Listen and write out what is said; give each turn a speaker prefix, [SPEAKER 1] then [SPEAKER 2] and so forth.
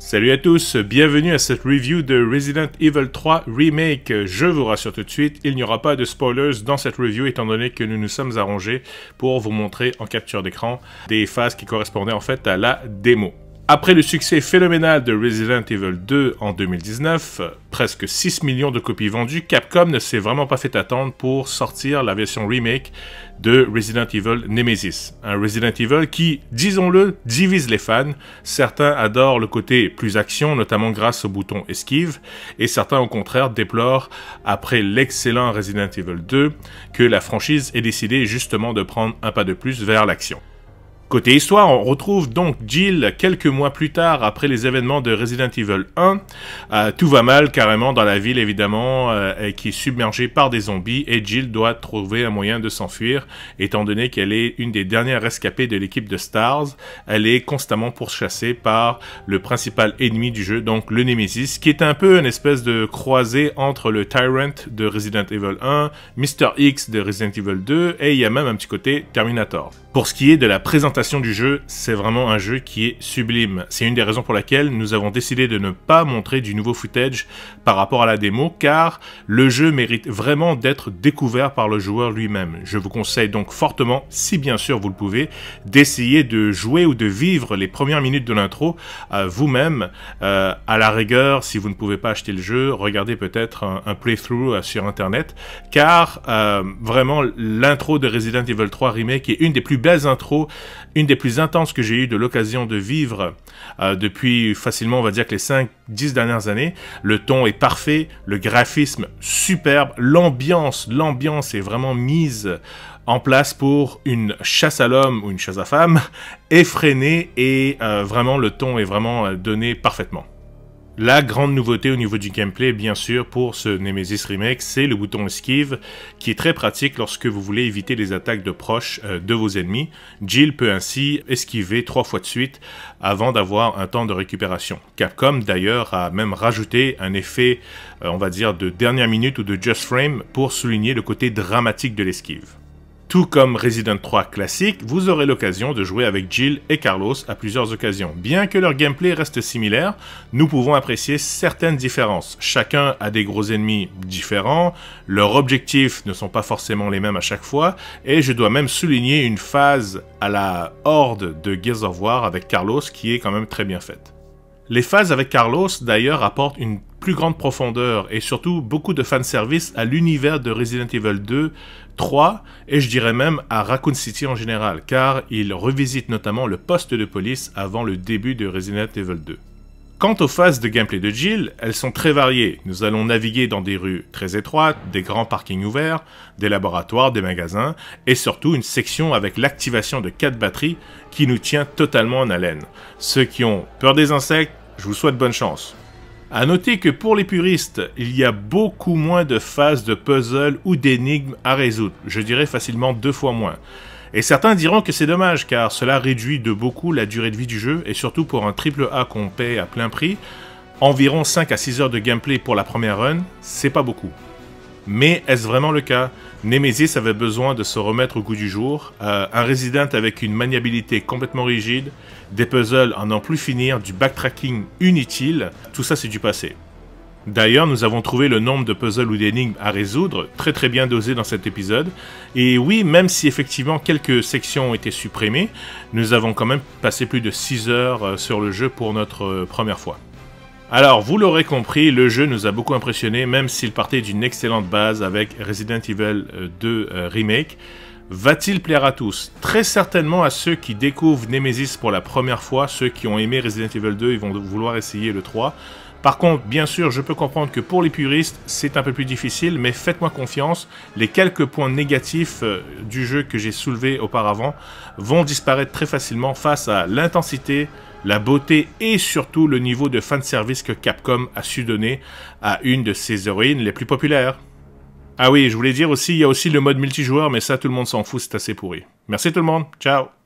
[SPEAKER 1] Salut à tous, bienvenue à cette review de Resident Evil 3 Remake. Je vous rassure tout de suite, il n'y aura pas de spoilers dans cette review étant donné que nous nous sommes arrangés pour vous montrer en capture d'écran des phases qui correspondaient en fait à la démo. Après le succès phénoménal de Resident Evil 2 en 2019, presque 6 millions de copies vendues, Capcom ne s'est vraiment pas fait attendre pour sortir la version remake de Resident Evil Nemesis. Un Resident Evil qui, disons-le, divise les fans. Certains adorent le côté plus action, notamment grâce au bouton esquive, et certains au contraire déplorent, après l'excellent Resident Evil 2, que la franchise ait décidé justement de prendre un pas de plus vers l'action. Côté histoire, on retrouve donc Jill quelques mois plus tard après les événements de Resident Evil 1. Tout va mal carrément dans la ville évidemment, qui est submergée par des zombies et Jill doit trouver un moyen de s'enfuir étant donné qu'elle est une des dernières rescapées de l'équipe de Stars. Elle est constamment pourchassée par le principal ennemi du jeu, donc le Nemesis, qui est un peu une espèce de croisée entre le Tyrant de Resident Evil 1, Mr. X de Resident Evil 2 et il y a même un petit côté Terminator. Pour ce qui est de la présentation du jeu, c'est vraiment un jeu qui est sublime. C'est une des raisons pour laquelle nous avons décidé de ne pas montrer du nouveau footage par rapport à la démo, car le jeu mérite vraiment d'être découvert par le joueur lui-même. Je vous conseille donc fortement, si bien sûr vous le pouvez, d'essayer de jouer ou de vivre les premières minutes de l'intro vous-même. À la rigueur, si vous ne pouvez pas acheter le jeu, regardez peut-être un playthrough sur internet, car vraiment l'intro de Resident Evil 3 Remake est une des plus belles intros, une des plus intenses que j'ai eu de l'occasion de vivre depuis facilement, on va dire que les 5-10 dernières années. Le ton est parfait, le graphisme superbe, l'ambiance est vraiment mise en place pour une chasse à l'homme ou une chasse à femme effrénée et vraiment le ton est vraiment donné parfaitement. La grande nouveauté au niveau du gameplay, bien sûr, pour ce Nemesis Remake, c'est le bouton esquive, qui est très pratique lorsque vous voulez éviter les attaques de proches de vos ennemis. Jill peut ainsi esquiver 3 fois de suite avant d'avoir un temps de récupération. Capcom, d'ailleurs, a même rajouté un effet, on va dire, de dernière minute ou de just frame pour souligner le côté dramatique de l'esquive. Tout comme Resident 3 classique, vous aurez l'occasion de jouer avec Jill et Carlos à plusieurs occasions. Bien que leur gameplay reste similaire, nous pouvons apprécier certaines différences. Chacun a des gros ennemis différents, leurs objectifs ne sont pas forcément les mêmes à chaque fois, et je dois même souligner une phase à la Horde de Gears of War avec Carlos qui est quand même très bien faite. Les phases avec Carlos, d'ailleurs, apportent une plus grande profondeur et surtout beaucoup de fanservice à l'univers de Resident Evil 2, 3 et je dirais même à Raccoon City en général, car il revisite notamment le poste de police avant le début de Resident Evil 2. Quant aux phases de gameplay de Jill, elles sont très variées. Nous allons naviguer dans des rues très étroites, des grands parkings ouverts, des laboratoires, des magasins, et surtout une section avec l'activation de 4 batteries qui nous tient totalement en haleine. Ceux qui ont peur des insectes, je vous souhaite bonne chance. A noter que pour les puristes, il y a beaucoup moins de phases de puzzle ou d'énigmes à résoudre, je dirais facilement 2 fois moins. Et certains diront que c'est dommage car cela réduit de beaucoup la durée de vie du jeu et surtout pour un AAA qu'on paie à plein prix, environ 5 à 6 heures de gameplay pour la première run, c'est pas beaucoup. Mais est-ce vraiment le cas? Nemesis avait besoin de se remettre au goût du jour, un Resident avec une maniabilité complètement rigide, des puzzles à n'en plus finir, du backtracking inutile, tout ça c'est du passé. D'ailleurs, nous avons trouvé le nombre de puzzles ou d'énigmes à résoudre très bien dosé dans cet épisode. Et oui, même si effectivement quelques sections ont été supprimées, nous avons quand même passé plus de 6 heures sur le jeu pour notre première fois. Alors, vous l'aurez compris, le jeu nous a beaucoup impressionné, même s'il partait d'une excellente base avec Resident Evil 2 Remake. Va-t-il plaire à tous? Très certainement à ceux qui découvrent Nemesis pour la première fois, ceux qui ont aimé Resident Evil 2, ils vont vouloir essayer le 3. Par contre, bien sûr, je peux comprendre que pour les puristes, c'est un peu plus difficile, mais faites-moi confiance, les quelques points négatifs du jeu que j'ai soulevés auparavant vont disparaître très facilement face à l'intensité, la beauté et surtout le niveau de fanservice que Capcom a su donner à une de ses héroïnes les plus populaires. Ah oui, je voulais dire aussi, il y a aussi le mode multijoueur, mais ça tout le monde s'en fout, c'est assez pourri. Merci tout le monde, ciao!